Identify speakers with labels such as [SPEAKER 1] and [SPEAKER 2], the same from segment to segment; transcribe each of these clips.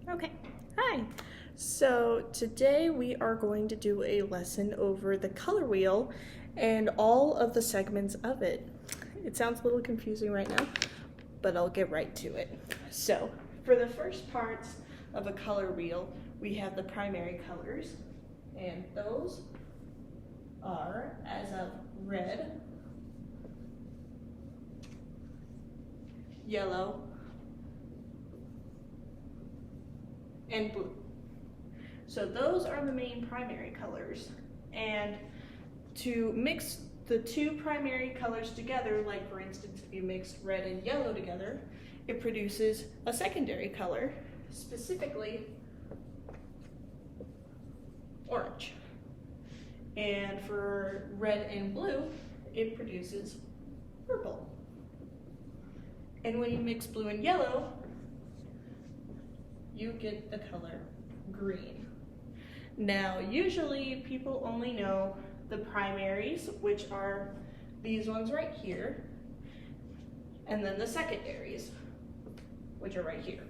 [SPEAKER 1] Okay, hi. So today we are going to do a lesson over the color wheel and all of the segments of it. It sounds a little confusing right now, but I'll get right to it. So for the first parts of a color wheel, we have the primary colors, and those are as of red, yellow, and blue. So those are the main primary colors. And to mix the two primary colors together, like for instance, if you mix red and yellow together, it produces a secondary color, specifically orange. And for red and blue, it produces purple. And when you mix blue and yellow, you get the color green. Now, usually people only know the primaries, which are these ones right here, and then the secondaries, which are right here.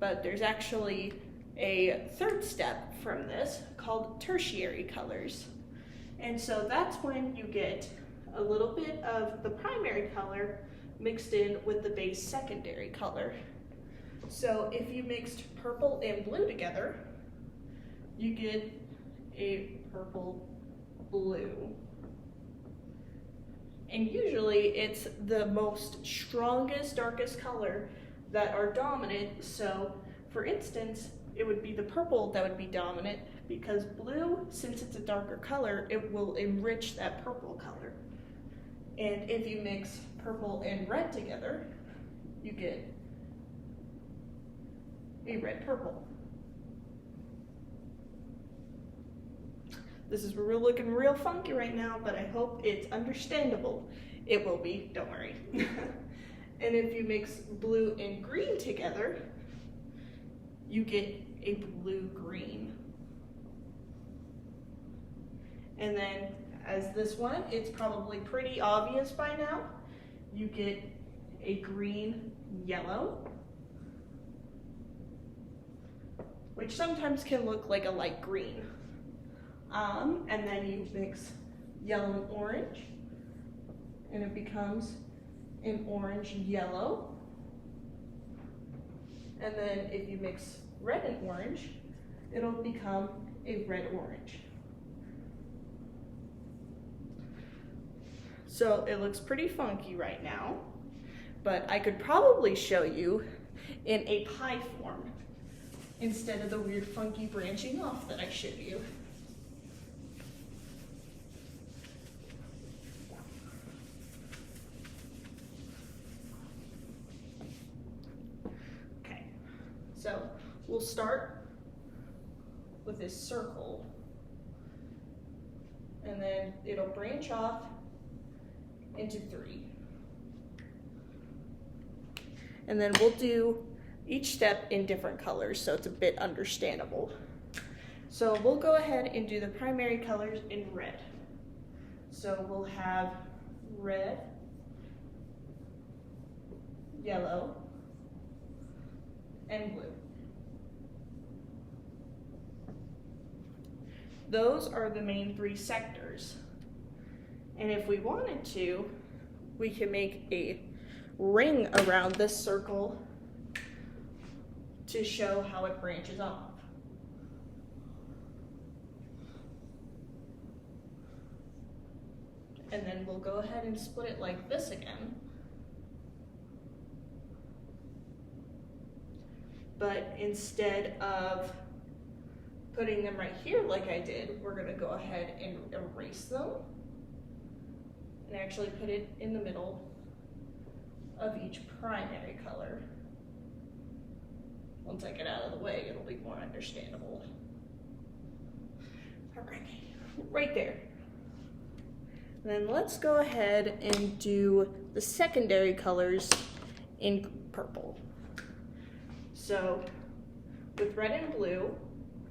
[SPEAKER 1] But there's actually a third step from this called tertiary colors. And so that's when you get a little bit of the primary color mixed in with the base secondary color. So if you mixed purple and blue together, you get a purple blue. And usually it's the most strongest, darkest color that are dominant. So for instance, it would be the purple that would be dominant, because blue, since it's a darker color, it will enrich that purple color. And if you mix purple and red together, you get a red purple. This is looking real funky right now, but I hope it's understandable. It will be, don't worry. And if you mix blue and green together, you get a blue-green. And then as this one, it's probably pretty obvious by now, you get a green-yellow, which sometimes can look like a light green. And then you mix yellow and orange, and it becomes an orange-yellow. And then if you mix red and orange, it'll become a red-orange. So it looks pretty funky right now, but I could probably show you in a pie form instead of the weird funky branching off that I showed you. Okay, so we'll start with this circle, and then it'll branch off into 3. And then we'll do each step in different colors so it's a bit understandable. So we'll go ahead and do the primary colors in red. So we'll have red, yellow, and blue. Those are the main 3 sectors. And if we wanted to, we can make a ring around this circle to show how it branches off. And then we'll go ahead and split it like this again. But instead of putting them right here like I did, we're going to go ahead and erase them and actually put it in the middle of each primary color. Once I get out of the way, it'll be more understandable. All right there. And then let's go ahead and do the secondary colors in purple. So with red and blue,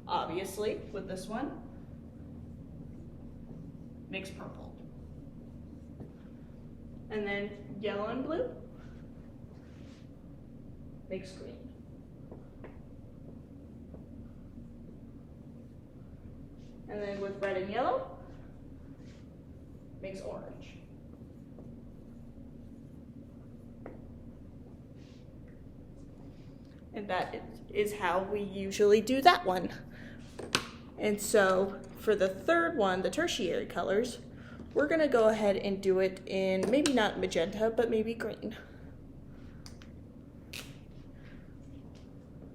[SPEAKER 1] obviously with this one, mix purple. And then yellow and blue, mix green. And then with red and yellow, makes orange. And that is how we usually do that one. And so for the third one, the tertiary colors, we're gonna go ahead and do it in maybe not magenta, but maybe green.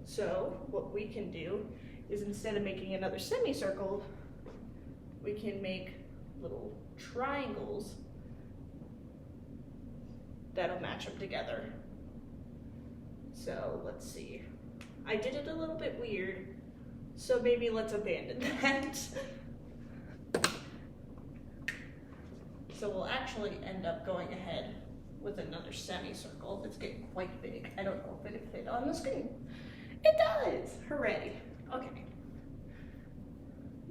[SPEAKER 1] So what we can do is instead of making another semicircle, we can make little triangles that'll match them together. So let's see. I did it a little bit weird, so maybe let's abandon that. So we'll actually end up going ahead with another semicircle. It's getting quite big. I don't know if it'll fit on the screen. It does! Hooray! Okay.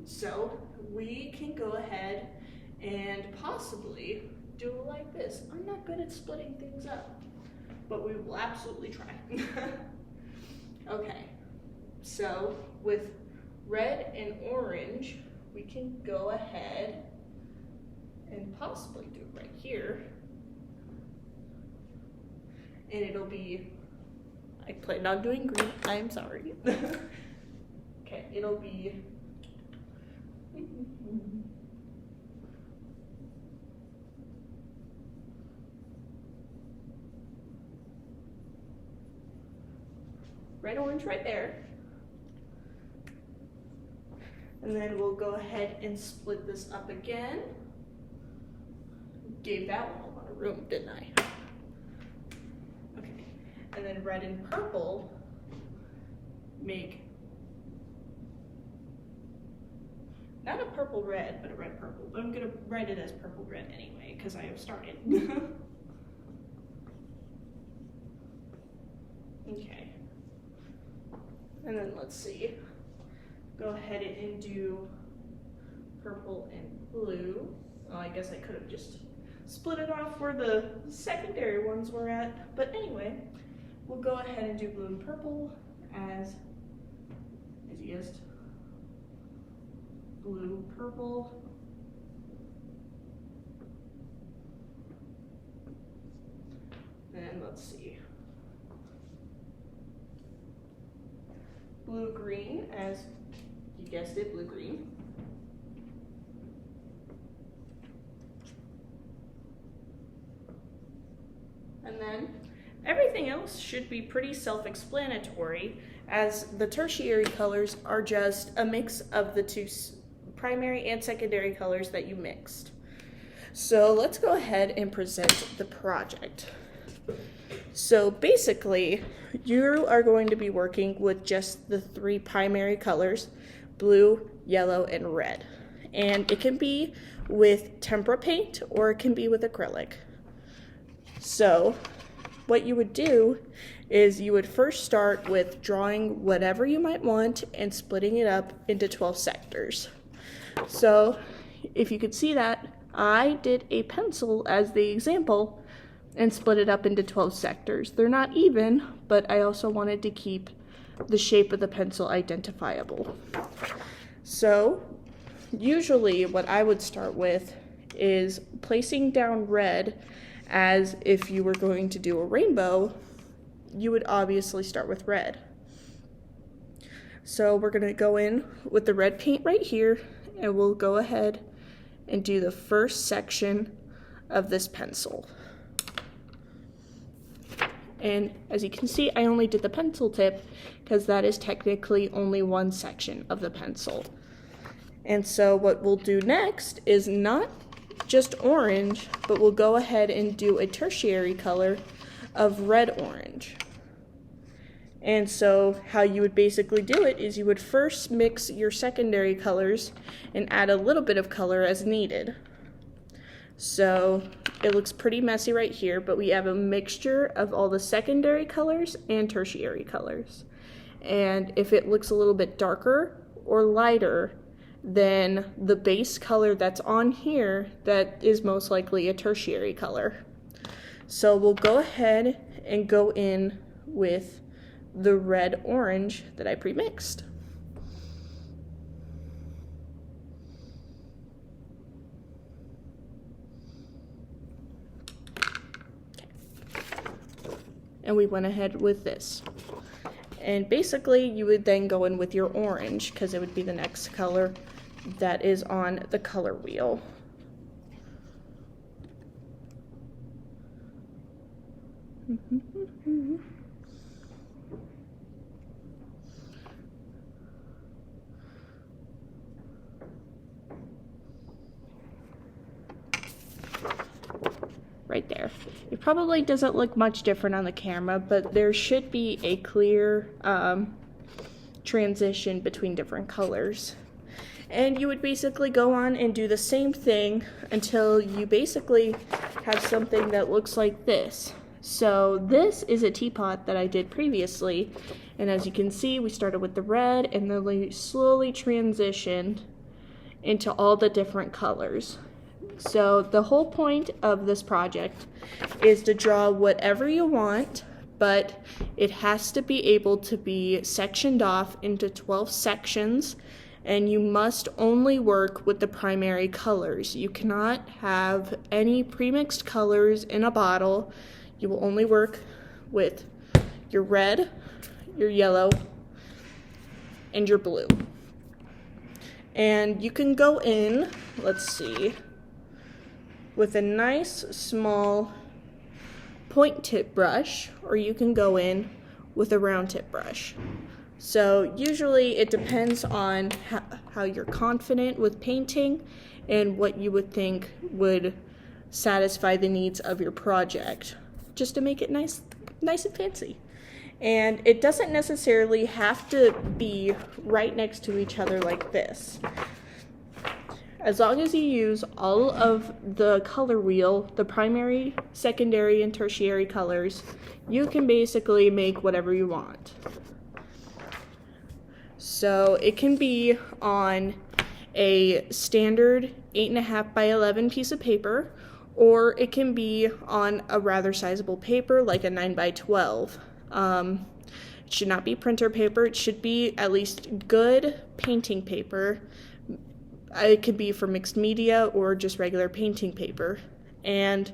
[SPEAKER 1] So we can go ahead and possibly do it like this. I'm not good at splitting things up, but we will absolutely try. Okay, so with red and orange, we can go ahead and possibly do it right here. And it'll be, I planned on doing green, I'm sorry. Okay, it'll be, red, orange right there. And then we'll go ahead and split this up again. Gave that one a lot of room, didn't I? Okay, and then red and purple make, not a purple red, but a red purple. But I'm gonna write it as purple red anyway, because I have started. Okay. And then let's see, go ahead and do purple and blue. Well, I guess I could have just split it off where the secondary ones were at. But anyway, we'll go ahead and do blue and purple as easiest. Blue, purple. And let's see. Blue, green as, you guessed it, blue, green. And then everything else should be pretty self-explanatory, as the tertiary colors are just a mix of the two primary and secondary colors that you mixed. So let's go ahead and present the project. So basically, you are going to be working with just the three primary colors, blue, yellow, and red. And it can be with tempera paint or it can be with acrylic. So what you would do is you would first start with drawing whatever you might want and splitting it up into 12 sectors. So if you could see that, I did a pencil as the example and split it up into 12 sectors. They're not even, but I also wanted to keep the shape of the pencil identifiable. So usually what I would start with is placing down red, as if you were going to do a rainbow, you would obviously start with red. So we're gonna go in with the red paint right here, and we'll go ahead and do the first section of this pencil. And as you can see, I only did the pencil tip because that is technically only one section of the pencil. And so what we'll do next is not just orange, but we'll go ahead and do a tertiary color of red-orange. And so how you would basically do it is you would first mix your secondary colors and add a little bit of color as needed. So it looks pretty messy right here, but we have a mixture of all the secondary colors and tertiary colors. And if it looks a little bit darker or lighter than the base color that's on here, that is most likely a tertiary color. So we'll go ahead and go in with the red-orange that I pre-mixed. and we went ahead with this. And basically you would then go in with your orange because it would be the next color that is on the color wheel. Right there. It probably doesn't look much different on the camera, but there should be a clear transition between different colors. And you would basically go on and do the same thing until you basically have something that looks like this. So this is a teapot that I did previously, and as you can see, we started with the red and then we slowly transitioned into all the different colors. So the whole point of this project is to draw whatever you want, but it has to be able to be sectioned off into 12 sections, and you must only work with the primary colors. You cannot have any premixed colors in a bottle. You will only work with your red, your yellow, and your blue. And you can go in, let's see, with a nice small point tip brush, or you can go in with a round tip brush. So usually it depends on how you're confident with painting and what you would think would satisfy the needs of your project, just to make it nice and fancy. And it doesn't necessarily have to be right next to each other like this. As long as you use all of the color wheel, the primary, secondary, and tertiary colors, you can basically make whatever you want. So it can be on a standard 8.5 by 11 piece of paper, or it can be on a rather sizable paper like a 9 by 12. It should not be printer paper. It should be at least good painting paper. It could be for mixed media or just regular painting paper. And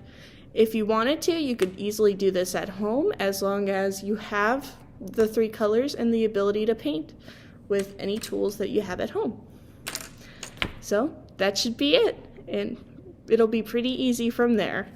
[SPEAKER 1] if you wanted to, you could easily do this at home as long as you have the 3 colors and the ability to paint with any tools that you have at home. So that should be it, and it'll be pretty easy from there.